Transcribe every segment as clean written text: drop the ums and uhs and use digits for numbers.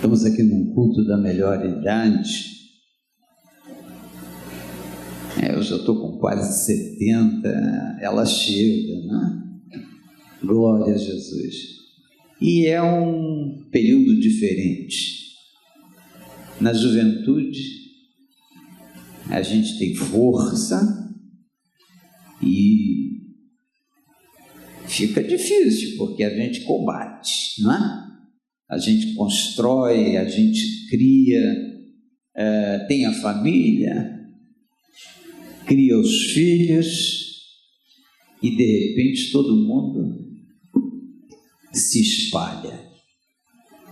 Estamos aqui num culto da melhor idade. Eu já estou com quase 70, ela chega, né? Glória a Jesus. E é um período diferente. Na juventude, a gente tem força e fica difícil, porque a gente combate, não é? A gente constrói, a gente cria, tem a família, cria os filhos e de repente todo mundo se espalha.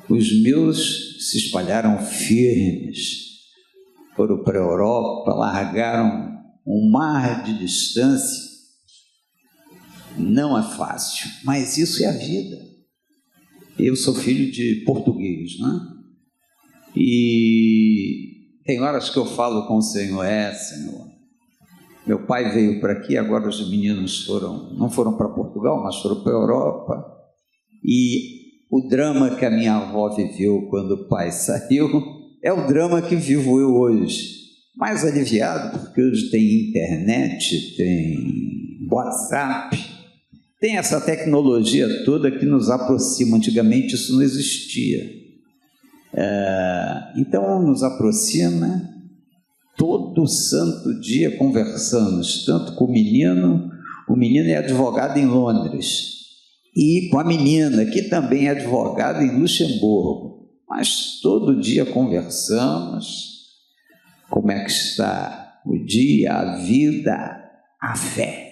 Os meus se espalharam firmes, foram para a Europa, largaram um mar de distância. Não é fácil, mas isso é a vida. Eu sou filho de português, né? E tem horas que eu falo com o Senhor, Senhor, meu pai veio para aqui, agora os meninos não foram para Portugal, mas foram para a Europa, e o drama que a minha avó viveu quando o pai saiu é o drama que vivo eu hoje, mais aliviado, porque hoje tem internet, tem WhatsApp, tem essa tecnologia toda que nos aproxima. Antigamente isso não existia. Então nos aproxima. Todo santo dia conversamos, tanto com o menino é advogado em Londres, e com a menina, que também é advogada em Luxemburgo, mas todo dia conversamos, como é que está o dia, a vida, a fé.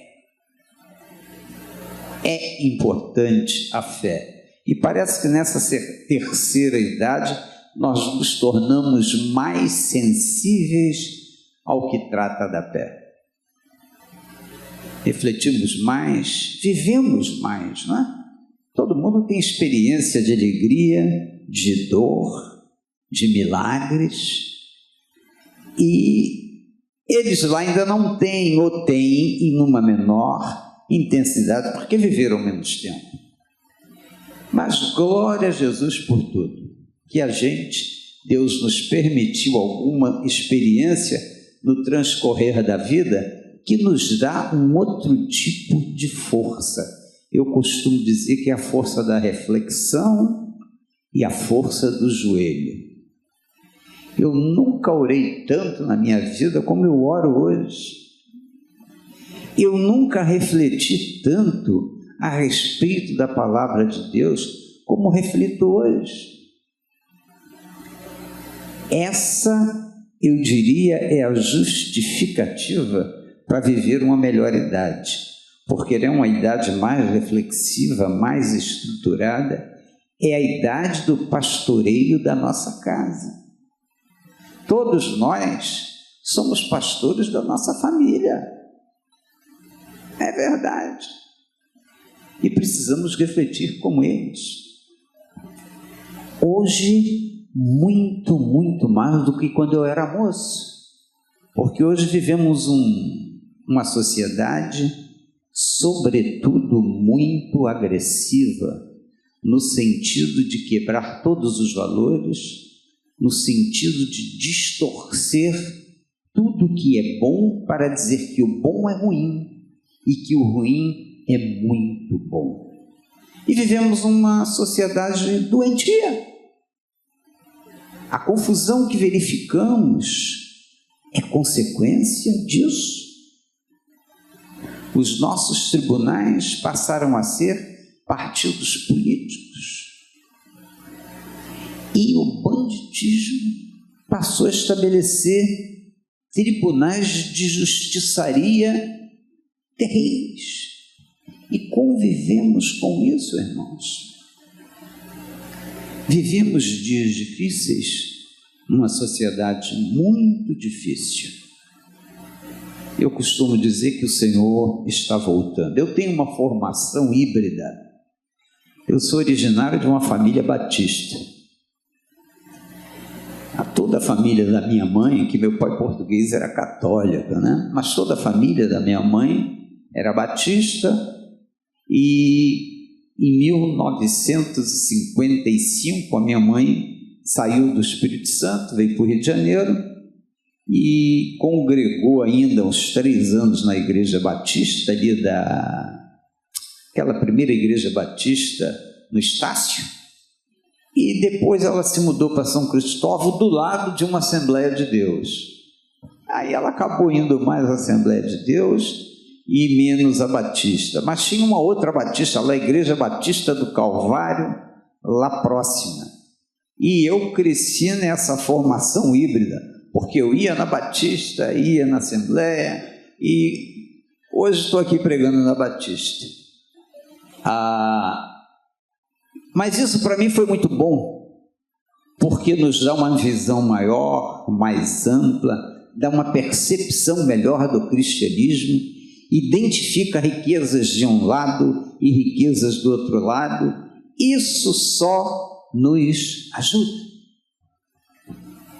É importante a fé, e parece que nessa terceira idade nós nos tornamos mais sensíveis ao que trata da fé. Refletimos mais, vivemos mais, não é? Todo mundo tem experiência de alegria, de dor, de milagres, e eles lá ainda não têm, ou têm em uma menor intensidade, porque viveram menos tempo. Mas glória a Jesus por tudo, que Deus nos permitiu alguma experiência no transcorrer da vida que nos dá um outro tipo de força. Eu costumo dizer que é a força da reflexão e a força do joelho. Eu nunca orei tanto na minha vida como eu oro hoje. Eu nunca refleti tanto a respeito da palavra de Deus como reflito hoje. Essa, eu diria, é a justificativa para viver uma melhor idade, porque é uma idade mais reflexiva, mais estruturada, é a idade do pastoreio da nossa casa. Todos nós somos pastores da nossa família. É verdade. E precisamos refletir como eles. Hoje, muito, muito mais do que quando eu era moço. Porque hoje vivemos uma sociedade, sobretudo, muito agressiva, no sentido de quebrar todos os valores, no sentido de distorcer tudo que é bom para dizer que o bom é ruim e que o ruim é muito bom. E vivemos uma sociedade doentia. A confusão que verificamos é consequência disso. Os nossos tribunais passaram a ser partidos políticos. E o banditismo passou a estabelecer tribunais de justiçaria terríveis. E convivemos com isso, irmãos. Vivemos dias difíceis numa sociedade muito difícil. Eu costumo dizer que o Senhor está voltando. Eu tenho uma formação híbrida. Eu sou originário de uma família batista. Toda a família da minha mãe, que meu pai português era católica, né? Mas toda a família da minha mãe era batista, e em 1955 a minha mãe saiu do Espírito Santo, veio para o Rio de Janeiro e congregou ainda uns 3 anos na Igreja Batista, ali aquela primeira Igreja Batista no Estácio, e depois ela se mudou para São Cristóvão, do lado de uma Assembleia de Deus. Aí ela acabou indo mais à Assembleia de Deus e menos à Batista, mas tinha uma outra Batista lá, a Igreja Batista do Calvário, lá próxima. E eu cresci nessa formação híbrida, porque eu ia na Batista, ia na Assembleia, e hoje estou aqui pregando na Batista. Mas isso para mim foi muito bom, porque nos dá uma visão maior, mais ampla, dá uma percepção melhor do cristianismo, identifica riquezas de um lado e riquezas do outro lado. Isso só nos ajuda.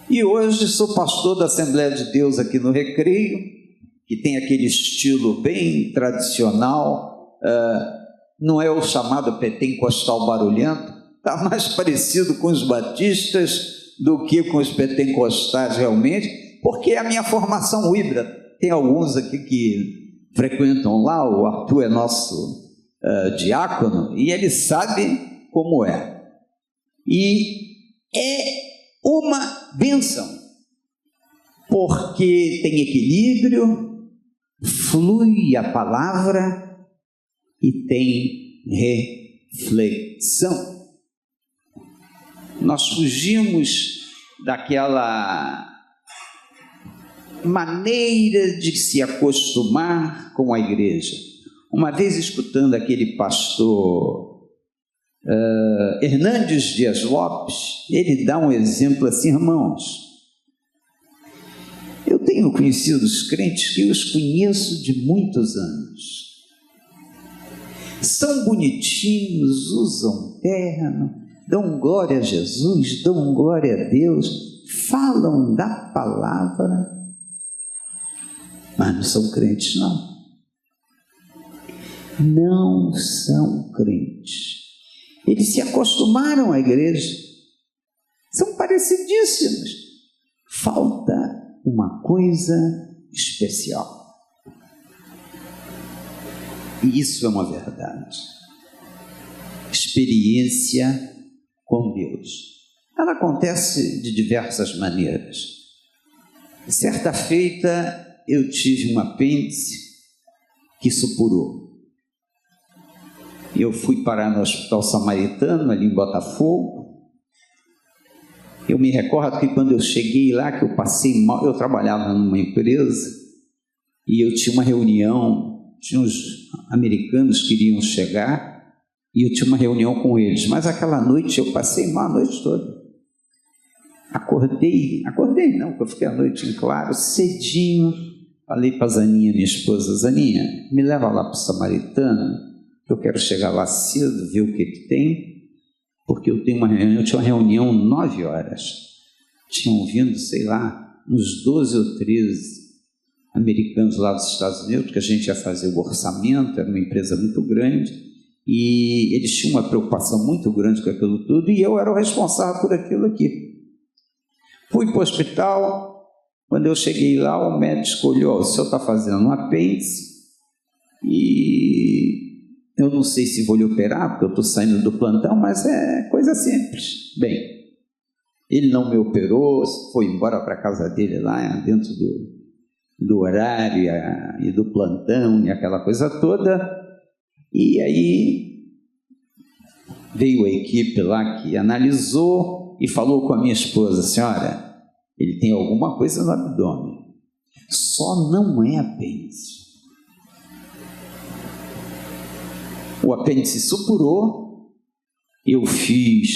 E hoje sou pastor da Assembleia de Deus aqui no Recreio, que tem aquele estilo bem tradicional, não é o chamado pentecostal barulhento, está mais parecido com os batistas do que com os pentecostais realmente, porque é a minha formação híbrida. Tem alguns aqui que frequentam lá, o Arthur é nosso diácono, e ele sabe como é. E é uma bênção, porque tem equilíbrio, flui a palavra e tem reflexão. Nós fugimos daquela maneira de se acostumar com a igreja. Uma vez escutando aquele pastor Hernandes Dias Lopes, ele dá um exemplo assim: irmãos, eu tenho conhecido os crentes que eu os conheço de muitos anos, são bonitinhos, usam terno, dão glória a Jesus, dão glória a Deus, falam da palavra, mas não são crentes, não são crentes. Eles se acostumaram à igreja, são parecidíssimos, falta uma coisa especial. E isso é uma verdade. Experiência com Deus. Ela acontece de diversas maneiras. Certa feita eu tive um apêndice que supurou. Eu fui parar no Hospital Samaritano, ali em Botafogo. Eu me recordo que quando eu cheguei lá, que eu passei mal, eu trabalhava numa empresa e eu tinha uma reunião, tinha uns americanos que iriam chegar e eu tinha uma reunião com eles, mas aquela noite eu passei mal a noite toda. Acordei não, porque eu fiquei a noite em claro, cedinho, falei para a Zaninha, minha esposa: Zaninha, me leva lá para o Samaritano, eu quero chegar lá cedo, ver o que tem, porque eu tinha uma reunião 9 horas. Tinham vindo, sei lá, uns 12 ou 13 americanos lá dos Estados Unidos, que a gente ia fazer o orçamento, era uma empresa muito grande, e eles tinham uma preocupação muito grande com aquilo tudo, e eu era o responsável por aquilo aqui. Fui para o hospital. Quando eu cheguei lá, o médico olhou: o senhor está fazendo um apêndice, e eu não sei se vou lhe operar, porque eu estou saindo do plantão, mas é coisa simples. Bem, ele não me operou, foi embora para a casa dele lá, dentro do horário e do plantão e aquela coisa toda. E aí veio a equipe lá que analisou e falou com a minha esposa: senhora, ele tem alguma coisa no abdômen, só não é apêndice. O apêndice supurou, eu fiz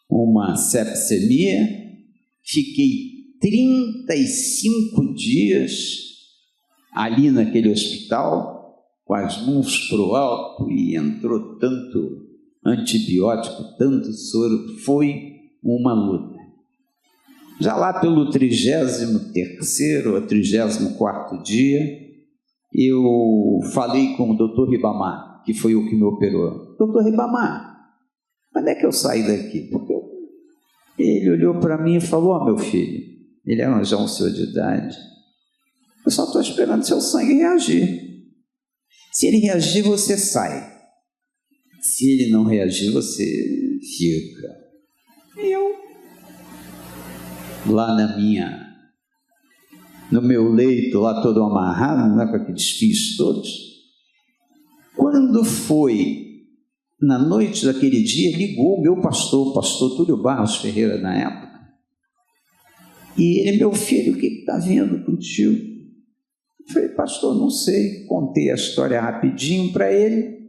uma sepsemia, fiquei 35 dias ali naquele hospital, com as mãos para o alto, e entrou tanto antibiótico, tanto soro, foi uma luta. Já lá pelo 33º ou 34º dia, eu falei com o Dr. Ribamar, que foi o que me operou: doutor Ribamar, quando é que eu saio daqui? Porque Ele olhou para mim e falou: ó, meu filho, ele era já um senhor de idade, eu só estou esperando seu sangue reagir. Se ele reagir, você sai. Se ele não reagir, você fica. E eu, lá no meu leito, lá todo amarrado, né, com aqueles fios todos. Quando foi na noite daquele dia, ligou o meu pastor, o pastor Túlio Barros Ferreira na época, e ele: meu filho, o que está vindo contigo? Eu falei: pastor, não sei. Contei a história rapidinho para ele,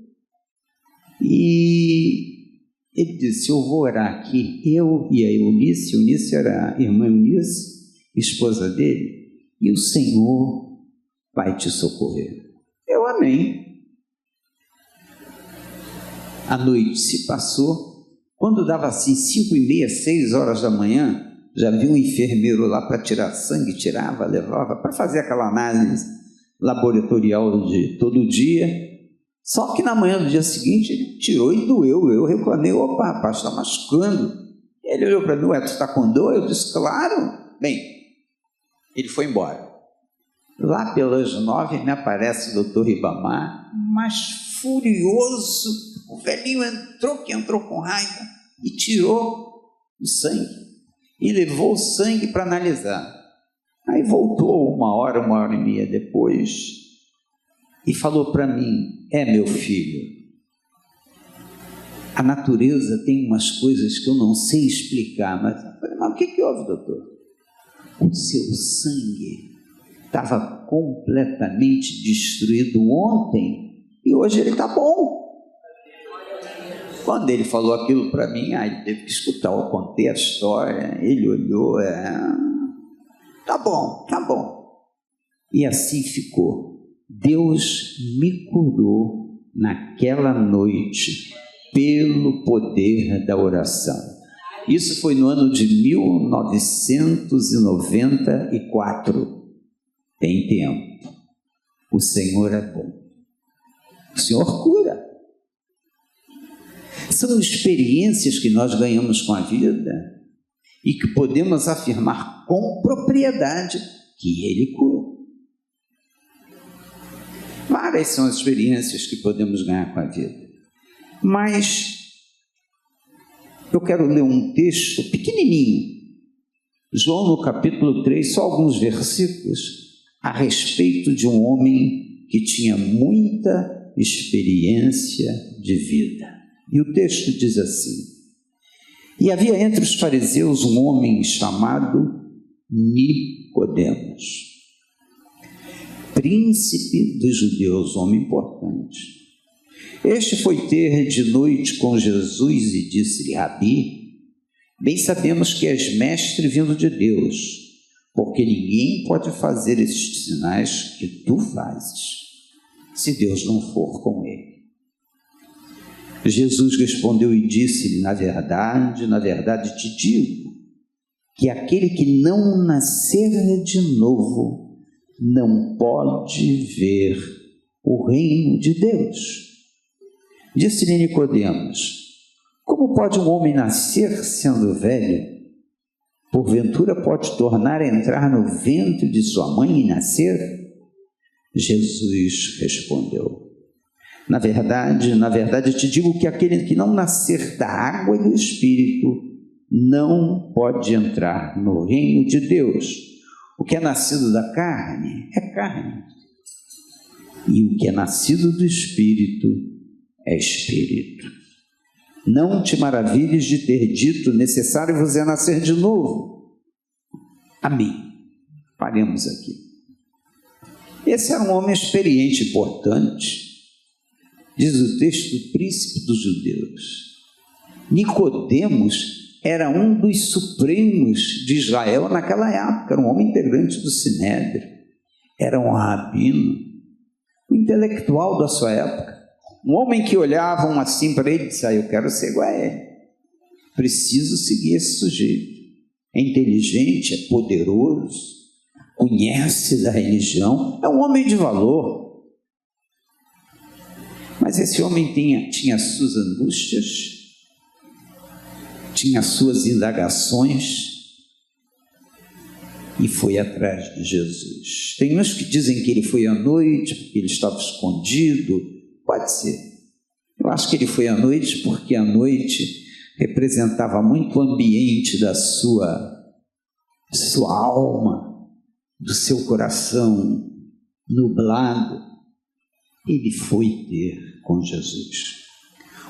e ele disse: eu vou orar aqui, eu e a Eunice era a irmã Eunice, esposa dele, e o Senhor vai te socorrer. Eu amém. A noite se passou. Quando dava assim 5h30, 6 horas da manhã, já vi um enfermeiro lá para tirar sangue, tirava, levava, para fazer aquela análise laboratorial de todo dia. Só que na manhã do dia seguinte ele tirou e doeu. Eu reclamei: opa, rapaz, está machucando. Ele olhou para mim: ué, tu está com dor? Eu disse: claro. Bem, ele foi embora. Lá pelas 9 me aparece o doutor Ribamar, mas furioso. O velhinho entrou com raiva e tirou o sangue e levou o sangue para analisar. Aí voltou 1h30 depois e falou para mim: meu filho, a natureza tem umas coisas que eu não sei explicar. Mas eu falei: mas o que houve, doutor? O seu sangue estava completamente destruído ontem e hoje ele está bom. Quando ele falou aquilo para mim, ele teve que escutar. Eu contei a história, ele olhou: tá bom. E assim ficou. Deus me curou naquela noite pelo poder da oração. Isso foi no ano de 1994. Tem tempo. O Senhor é bom. O Senhor cura. São experiências que nós ganhamos com a vida e que podemos afirmar com propriedade que Ele cura. Várias são as experiências que podemos ganhar com a vida. Mas eu quero ler um texto pequenininho, João no capítulo 3, só alguns versículos, a respeito de um homem que tinha muita experiência de vida. E o texto diz assim: e havia entre os fariseus um homem chamado Nicodemos, príncipe dos judeus, homem importante. Este foi ter de noite com Jesus e disse-lhe: Rabi, bem sabemos que és mestre vindo de Deus, porque ninguém pode fazer esses sinais que tu fazes, se Deus não for com ele. Jesus respondeu e disse-lhe: na verdade te digo, que aquele que não nascer de novo não pode ver o reino de Deus. Disse-lhe Nicodemos: como pode um homem nascer sendo velho? Porventura pode tornar a entrar no ventre de sua mãe e nascer? Jesus respondeu: na verdade te digo que aquele que não nascer da água e do Espírito não pode entrar no reino de Deus. O que é nascido da carne é carne, e o que é nascido do Espírito é Espírito. Não te maravilhes de ter dito: necessário vos é nascer de novo. Amém. Paremos aqui. Esse era um homem experiente, importante. Diz o texto: príncipe dos judeus. Nicodemos era um dos supremos de Israel naquela época, era um homem integrante do Sinédrio, era um rabino, um intelectual da sua época, um homem que olhavam assim para ele e disse: eu quero ser igual a ele, preciso seguir esse sujeito, é inteligente, é poderoso, conhece da religião, é um homem de valor. Mas esse homem tinha suas angústias, tinha suas indagações e foi atrás de Jesus. Tem uns que dizem que ele foi à noite porque ele estava escondido. Pode ser. Eu acho que ele foi à noite porque a noite representava muito o ambiente da sua alma, do seu coração nublado. Ele foi ter com Jesus.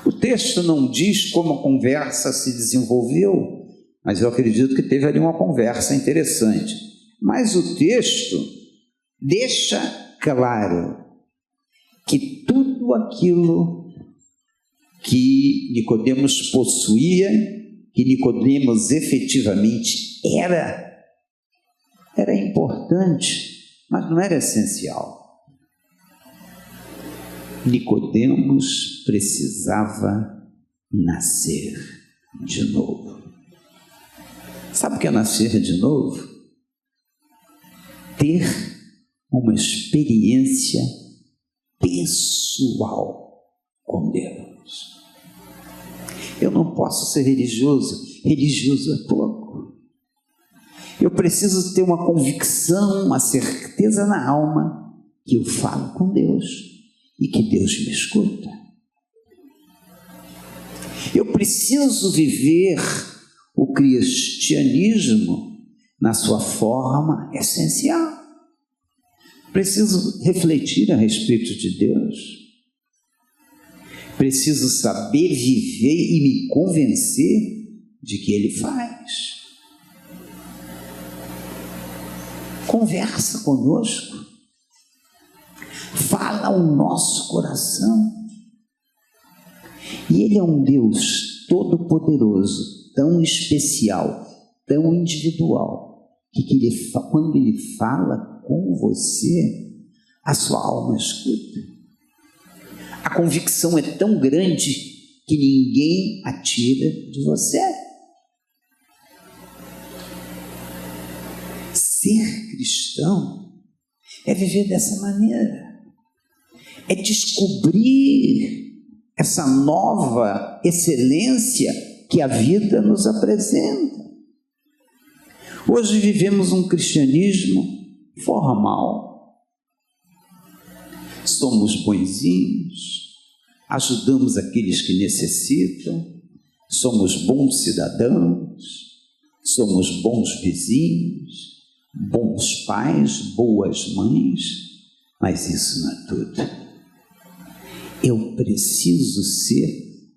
O texto não diz como a conversa se desenvolveu, mas eu acredito que teve ali uma conversa interessante. Mas o texto deixa claro que tudo aquilo que Nicodemos possuía, que Nicodemos efetivamente era importante, mas não era essencial. Nicodemos precisava nascer de novo. Sabe o que é nascer de novo? Ter uma experiência pessoal com Deus. Eu não posso ser religioso é pouco. Eu preciso ter uma convicção, uma certeza na alma que eu falo com Deus e que Deus me escuta. Eu preciso viver o cristianismo na sua forma essencial. Preciso refletir a respeito de Deus. Preciso saber viver e me convencer de que Ele faz. Conversa conosco. Fala ao nosso coração. E Ele é um Deus todo-poderoso, tão especial, tão individual, que quando Ele fala com você, a sua alma escuta. A convicção é tão grande que ninguém a tira de você. Ser cristão é viver dessa maneira. É descobrir essa nova excelência que a vida nos apresenta. Hoje vivemos um cristianismo formal. Somos bonzinhos, ajudamos aqueles que necessitam, somos bons cidadãos, somos bons vizinhos, bons pais, boas mães, mas isso não é tudo. Eu preciso ser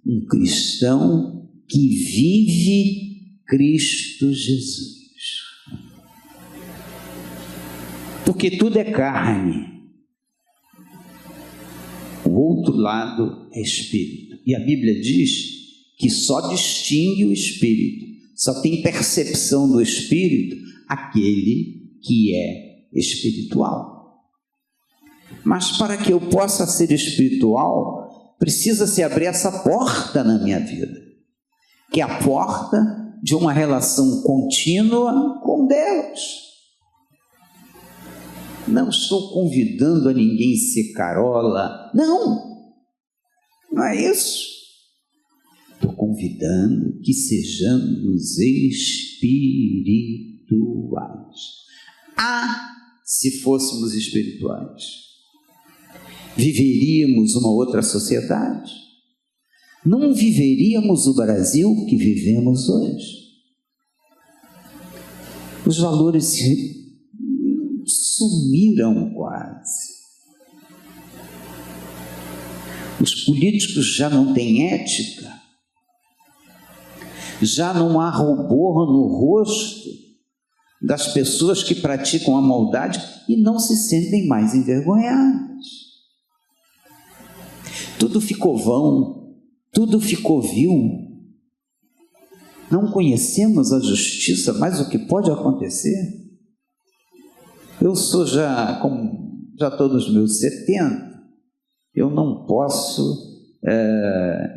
um cristão que vive Cristo Jesus. Porque tudo é carne. O outro lado é espírito. E a Bíblia diz que só distingue o espírito, só tem percepção do espírito aquele que é espiritual. Mas para que eu possa ser espiritual, precisa se abrir essa porta na minha vida, que é a porta de uma relação contínua com Deus. Não estou convidando a ninguém ser carola, não é isso. Estou convidando que sejamos espirituais. Se fôssemos espirituais, viveríamos uma outra sociedade. Não viveríamos o Brasil que vivemos hoje. Os valores sumiram quase. Os políticos já não têm ética. Já não há rubor no rosto das pessoas que praticam a maldade e não se sentem mais envergonhadas. Tudo ficou vão, tudo ficou vil. Não conhecemos a justiça, mas o que pode acontecer? Eu sou já estou nos meus 70, eu não posso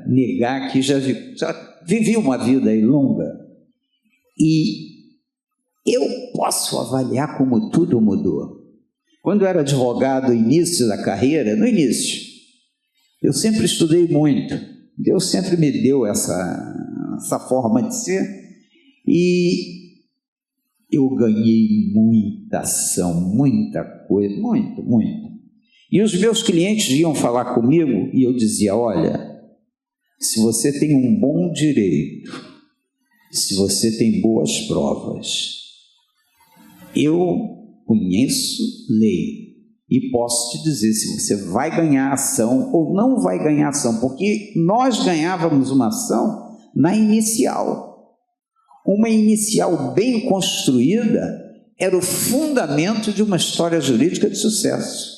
negar que já vivi uma vida aí longa e eu posso avaliar como tudo mudou. Quando eu era advogado no início da carreira, eu sempre estudei muito. Deus sempre me deu essa essa forma de ser, e eu ganhei muita ação, muita coisa, muito, muito. E os meus clientes iam falar comigo e eu dizia, olha, se você tem um bom direito, se você tem boas provas, eu conheço lei e posso te dizer se você vai ganhar ação ou não vai ganhar ação, porque nós ganhávamos uma ação na inicial. Uma inicial bem construída era o fundamento de uma história jurídica de sucesso.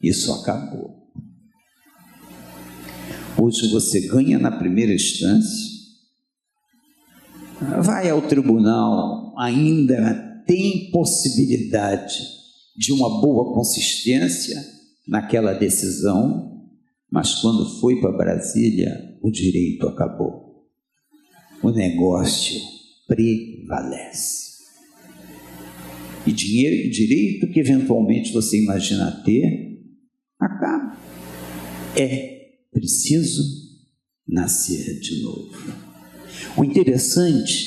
Isso acabou. Hoje você ganha na primeira instância, vai ao tribunal, ainda tem possibilidade de uma boa consistência naquela decisão, mas quando foi para Brasília, o direito acabou. O negócio prevalece. E dinheiro e direito que eventualmente você imagina ter, acaba. É preciso nascer de novo. O interessante é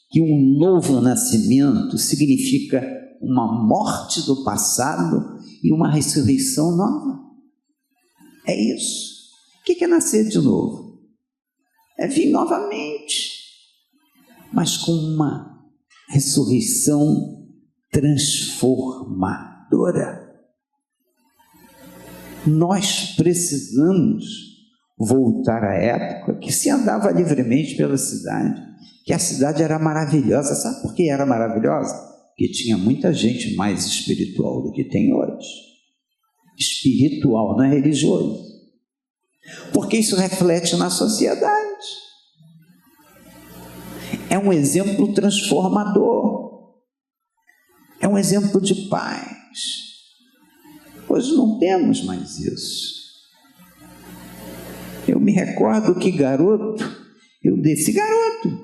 que um novo nascimento significa uma morte do passado e uma ressurreição nova. É isso. O que é nascer de novo? É vir novamente, mas com uma ressurreição transformadora. Nós precisamos voltar à época que se andava livremente pela cidade, que a cidade era maravilhosa. Sabe por que era maravilhosa? Porque tinha muita gente mais espiritual do que tem hoje. Espiritual, não é religioso. Porque isso reflete na sociedade. É um exemplo transformador. É um exemplo de paz. Hoje não temos mais isso. Eu me recordo que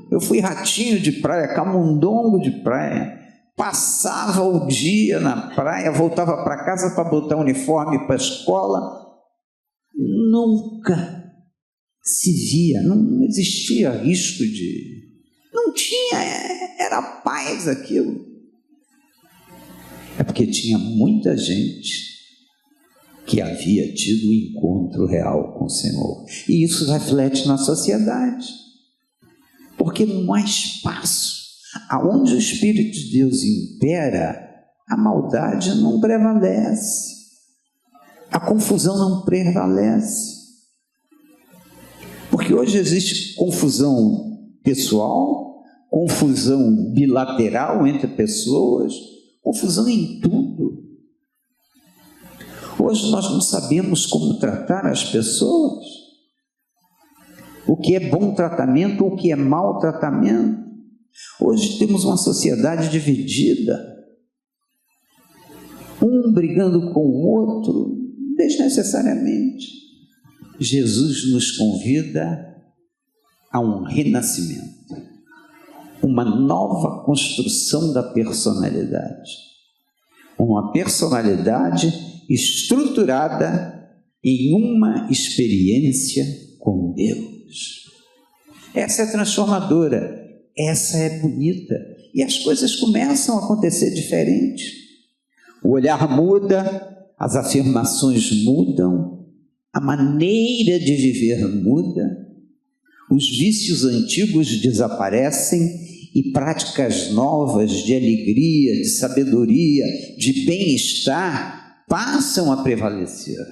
eu fui ratinho de praia, camundongo de praia, passava o dia na praia, voltava para casa para botar uniforme para a escola, nunca se via, não existia risco de... Não tinha, era paz aquilo. É porque tinha muita gente que havia tido um encontro real com o Senhor. E isso reflete na sociedade. Porque não há espaço. Aonde o Espírito de Deus impera, a maldade não prevalece. A confusão não prevalece. Porque hoje existe confusão pessoal, confusão bilateral entre pessoas, confusão em tudo. Hoje nós não sabemos como tratar as pessoas, o que é bom tratamento, o que é mau tratamento. Hoje temos uma sociedade dividida, um brigando com o outro, desnecessariamente. Jesus nos convida a um renascimento, uma nova construção da personalidade, uma personalidade estruturada em uma experiência com Deus. Essa é transformadora, essa é bonita, e as coisas começam a acontecer diferente. O olhar muda, as afirmações mudam, a maneira de viver muda, os vícios antigos desaparecem e práticas novas de alegria, de sabedoria, de bem-estar passam a prevalecer.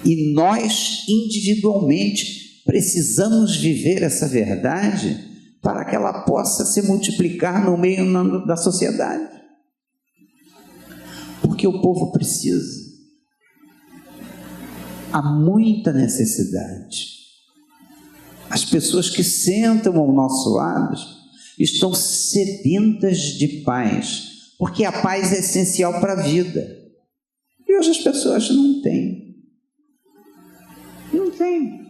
E nós, individualmente, precisamos viver essa verdade para que ela possa se multiplicar no meio da sociedade. Porque o povo precisa. Há muita necessidade. As pessoas que sentam ao nosso lado estão sedentas de paz, porque a paz é essencial para a vida. E hoje as pessoas não têm. Não têm.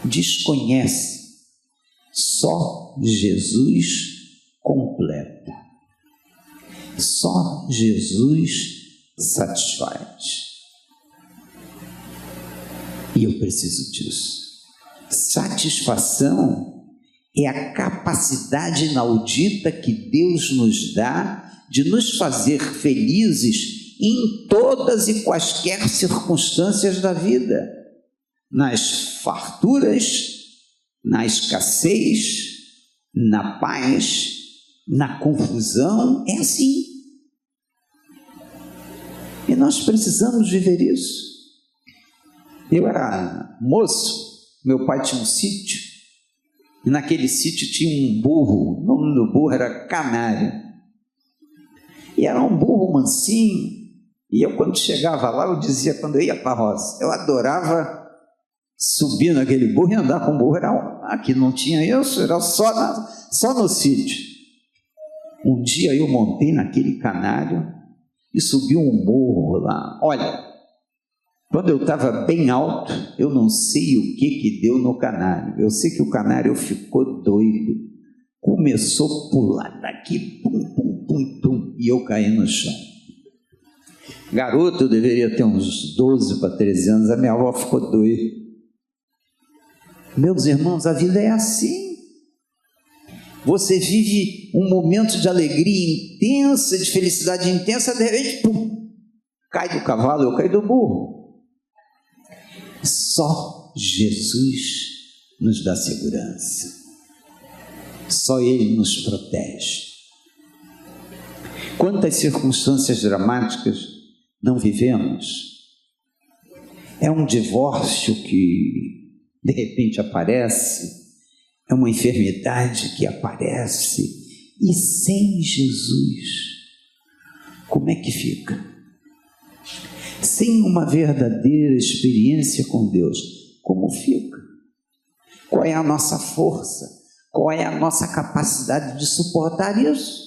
Desconhecem. Só Jesus completa. Só Jesus satisfaz. E eu preciso disso. Satisfação é a capacidade inaudita que Deus nos dá de nos fazer felizes em todas e quaisquer circunstâncias da vida, nas farturas, na escassez, na paz, na confusão. É assim. E nós precisamos viver isso. Eu era moço, meu pai tinha um sítio, e naquele sítio tinha um burro, o nome do burro era Canário, e era um burro mansinho, e eu quando chegava lá, eu dizia, quando eu ia para a roça, eu adorava subir naquele burro e andar com o burro. Aqui não tinha isso, era só no sítio. Um dia eu montei naquele Canário e subi um morro lá. Olha, quando eu estava bem alto, eu não sei o que deu no Canário. Eu sei que o Canário ficou doido. Começou a pular daqui, pum, pum, pum, pum, e eu caí no chão. Garoto, eu deveria ter uns 12 para 13 anos, a minha avó ficou doida. Meus irmãos, a vida é assim. Você vive um momento de alegria intensa, de felicidade intensa, de repente, pum, cai do cavalo, eu caí do burro. Só Jesus nos dá segurança. Só Ele nos protege. Quantas circunstâncias dramáticas não vivemos? É um divórcio que de repente aparece, é uma enfermidade que aparece, e sem Jesus, como é que fica? Sem uma verdadeira experiência com Deus, como fica? Qual é a nossa força? Qual é a nossa capacidade de suportar isso?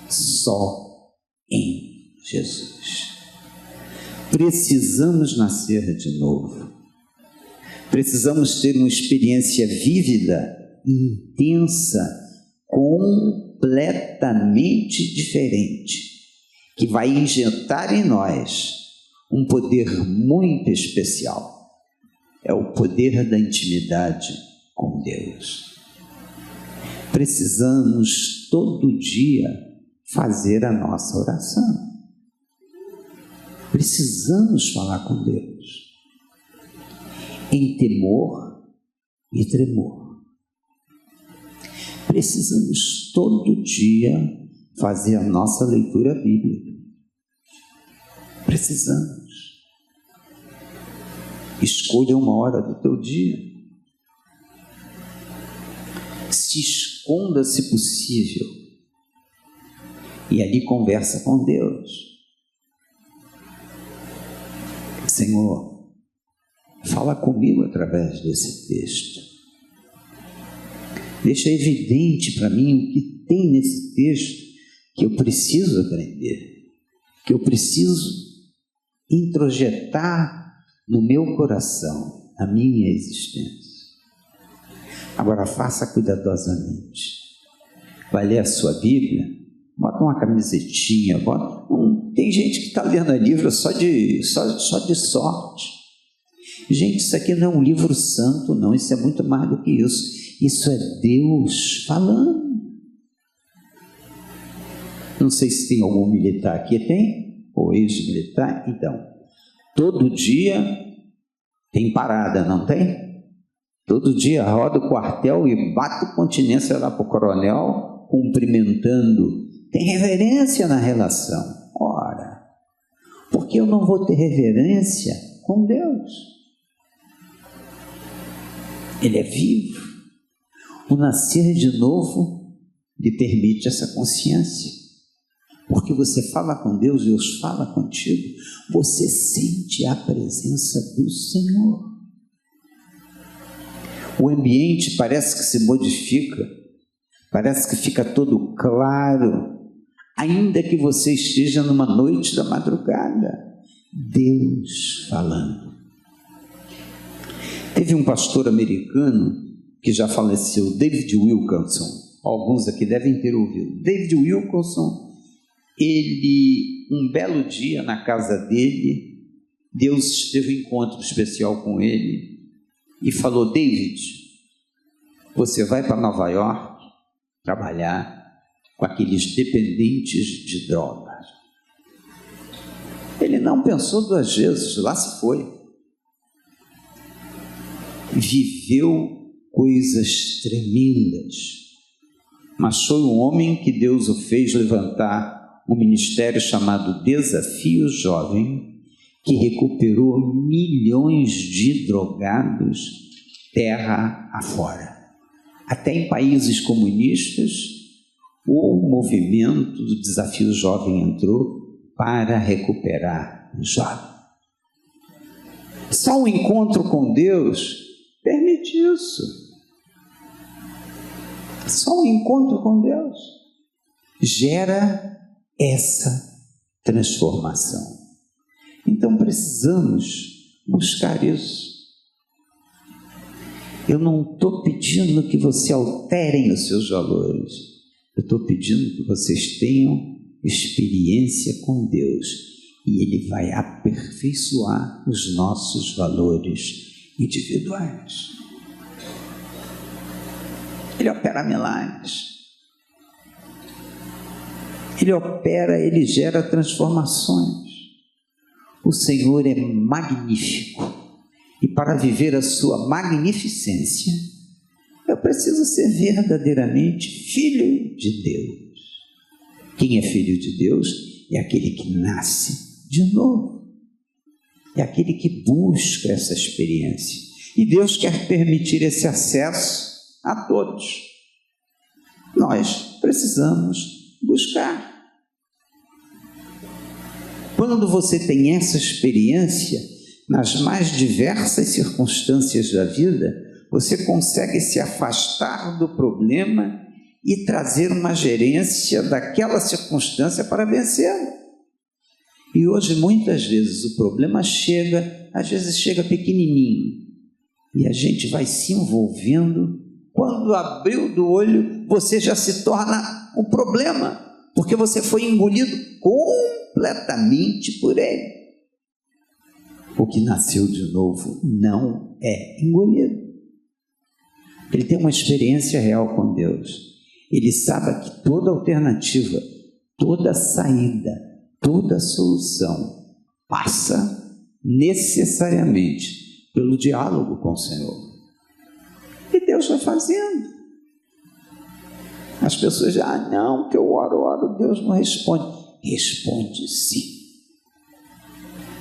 Só em Jesus. Precisamos nascer de novo. Precisamos ter uma experiência vívida, intensa, completamente diferente, que vai injetar em nós um poder muito especial. É o poder da intimidade com Deus. Precisamos todo dia fazer a nossa oração. Precisamos falar com Deus. Em temor e tremor. Precisamos todo dia fazer a nossa leitura bíblica. Precisamos. Escolha uma hora do teu dia. Se esconda, se possível, e ali conversa com Deus. Senhor, fala comigo através desse texto. Deixa evidente para mim o que tem nesse texto que eu preciso aprender, que eu preciso introjetar no meu coração, na minha existência. Agora faça cuidadosamente. Vai ler a sua Bíblia, bota uma camisetinha, tem gente que está lendo livro só de sorte. Gente, isso aqui não é um livro santo, não. Isso é muito mais do que isso. Isso é Deus falando. Não sei se tem algum militar aqui, tem? Ou ex-militar? Então, todo dia tem parada, não tem? Todo dia roda o quartel e bate continência lá para o coronel, cumprimentando. Tem reverência na relação. Ora, por que eu não vou ter reverência com Deus? Ele é vivo. O nascer de novo lhe permite essa consciência. Porque você fala com Deus, Deus fala contigo. Você sente a presença do Senhor. O ambiente parece que se modifica. Parece que fica todo claro. Ainda que você esteja numa noite da madrugada. Deus falando. Teve um pastor americano que já faleceu, David Wilkerson. Alguns aqui devem ter ouvido. David Wilkerson, ele, um belo dia na casa dele, Deus teve um encontro especial com ele e falou: David, você vai para Nova York trabalhar com aqueles dependentes de drogas. Ele não pensou duas vezes, lá se foi. Viveu coisas tremendas, mas foi um homem que Deus o fez levantar um ministério chamado Desafio Jovem, que recuperou milhões de drogados terra afora. Até em países comunistas, o movimento do Desafio Jovem entrou para recuperar o jovem. Só um encontro com Deus permite isso. Só um encontro com Deus gera essa transformação. Então precisamos buscar isso. Eu não estou pedindo que você alterem os seus valores. Eu estou pedindo que vocês tenham experiência com Deus. E Ele vai aperfeiçoar os nossos valores individuais. Ele opera milagres. Ele opera, Ele gera transformações. O Senhor é magnífico. E para viver a sua magnificência, eu preciso ser verdadeiramente filho de Deus. Quem é filho de Deus é aquele que nasce de novo. É aquele que busca essa experiência. E Deus quer permitir esse acesso a todos. Nós precisamos buscar. Quando você tem essa experiência, nas mais diversas circunstâncias da vida, você consegue se afastar do problema e trazer uma gerência daquela circunstância para vencê-la. E hoje, muitas vezes, o problema chega, às vezes chega pequenininho, e a gente vai se envolvendo. Quando abriu do olho, você já se torna um problema, porque você foi engolido completamente por ele. O que nasceu de novo não é engolido. Ele tem uma experiência real com Deus. Ele sabe que toda alternativa, toda saída, toda solução passa necessariamente pelo diálogo com o Senhor. E Deus vai fazendo. As pessoas dizem: não, que eu oro, Deus não responde. Responde sim.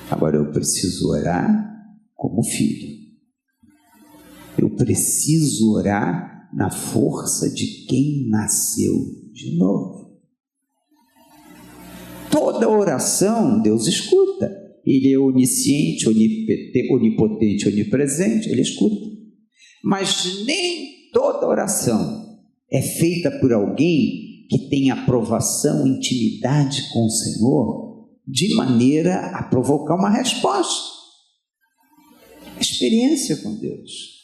Agora eu preciso orar como filho. Eu preciso orar na força de quem nasceu de novo. Toda oração Deus escuta. Ele é onisciente, onipotente, onipresente, Ele escuta. Mas nem toda oração é feita por alguém que tem aprovação, intimidade com o Senhor, de maneira a provocar uma resposta. Experiência com Deus.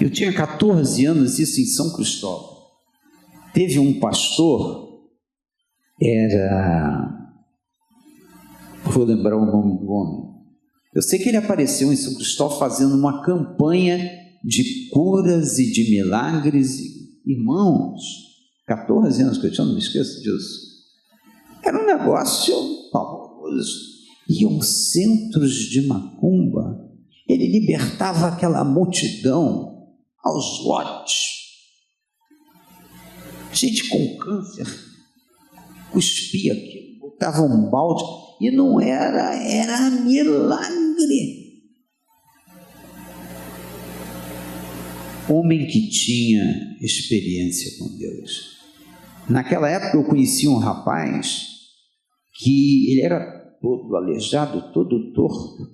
Eu tinha 14 anos, isso em São Cristóvão. Teve um pastor, vou lembrar o nome do homem. Eu sei que ele apareceu em São Cristóvão fazendo uma campanha de curas e de milagres. Irmãos, 14 anos que eu tinha, não me esqueço disso. Era um negócio fabuloso. Iam centros de macumba. Ele libertava aquela multidão aos lotes. Gente com câncer cuspia aquilo, botava um balde, e não era milagre. Homem que tinha experiência com Deus. Naquela época eu conheci um rapaz que ele era todo aleijado, todo torto.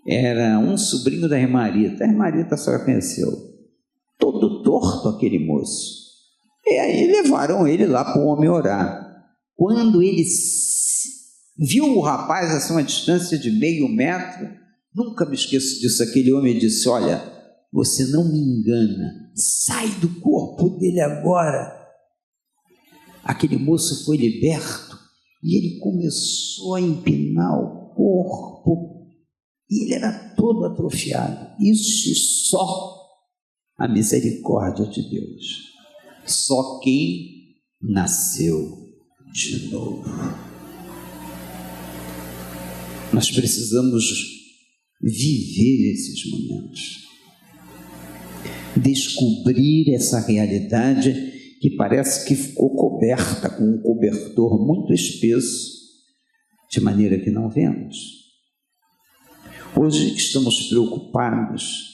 Era um sobrinho da irmã Marita. A irmã Marita a senhora conheceu. Todo torto aquele moço. E aí levaram ele lá para o homem orar. Quando ele viu o rapaz assim, uma distância de meio metro, nunca me esqueço disso, aquele homem disse: olha, você não me engana, sai do corpo dele agora. Aquele moço foi liberto e ele começou a empinar o corpo E ele era todo atrofiado. Isso só a misericórdia de Deus. Só quem nasceu de novo. Nós precisamos viver esses momentos. Descobrir essa realidade que parece que ficou coberta com um cobertor muito espesso, de maneira que não vemos. Hoje estamos preocupados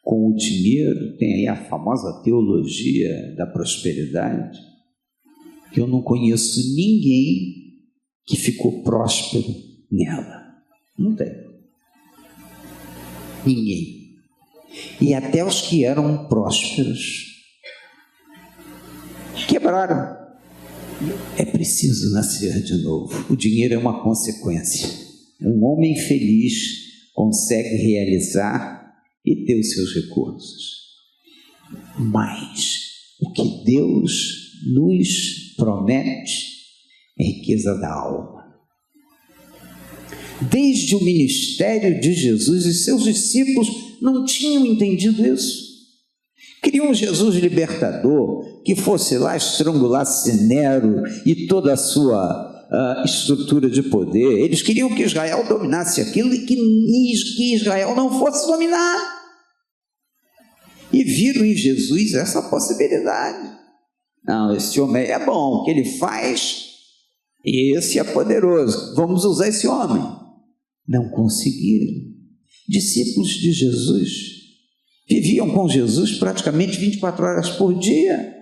com o dinheiro, tem aí a famosa teologia da prosperidade, que eu não conheço ninguém que ficou próspero nela. Não tem. Ninguém. E até os que eram prósperos quebraram. É preciso nascer de novo. O dinheiro é uma consequência. Um homem feliz consegue realizar e ter os seus recursos. Mas o que Deus nos promete é riqueza da alma. Desde o ministério de Jesus, e seus discípulos não tinham entendido isso. Queriam um Jesus libertador, que fosse lá estrangulasse Nero e toda a sua estrutura de poder. Eles queriam que Israel dominasse aquilo e que Israel não fosse dominar. E viram em Jesus essa possibilidade. Não, esse homem é bom, o que ele faz, e esse é poderoso, vamos usar esse homem. Não conseguiram. Discípulos de Jesus viviam com Jesus praticamente 24 horas por dia,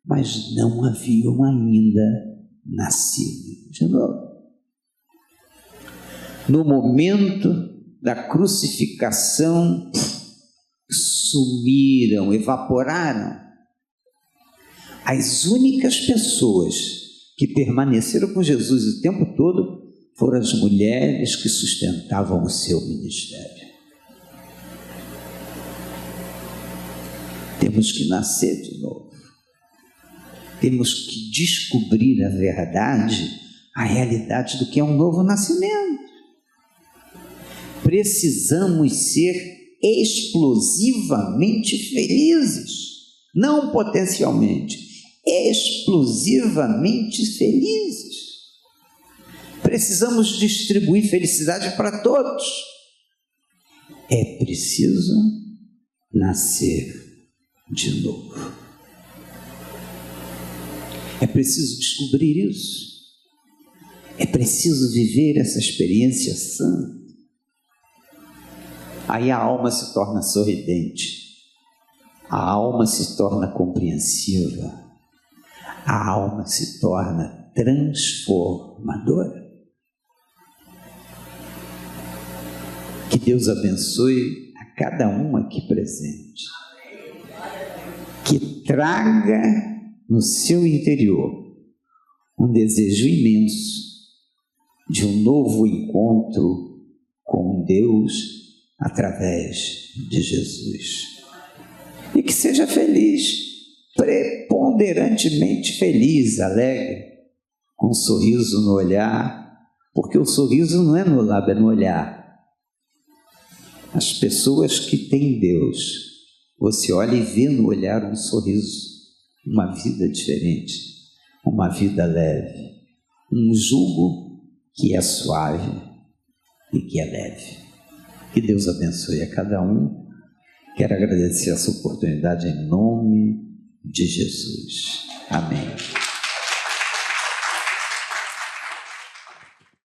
mas não haviam ainda nascido de novo. No momento da crucificação, sumiram, evaporaram. As únicas pessoas que permaneceram com Jesus o tempo todo foram as mulheres que sustentavam o seu ministério. Temos que nascer de novo. Temos que descobrir a verdade, a realidade do que é um novo nascimento. Precisamos ser explosivamente felizes, não potencialmente, explosivamente felizes. Precisamos distribuir felicidade para todos. É preciso nascer de novo. É preciso descobrir isso. É preciso viver essa experiência santa. Aí a alma se torna sorridente. A alma se torna compreensiva. A alma se torna transformadora. Que Deus abençoe a cada um aqui presente. Que traga no seu interior um desejo imenso de um novo encontro com Deus através de Jesus. E que seja feliz, preponderantemente feliz, alegre, com um sorriso no olhar, porque o sorriso não é no lábio, é no olhar. As pessoas que têm Deus, você olha e vê no olhar um sorriso, uma vida diferente, uma vida leve, um jugo que é suave e que é leve. Que Deus abençoe a cada um. Quero agradecer essa oportunidade em nome de Jesus. Amém.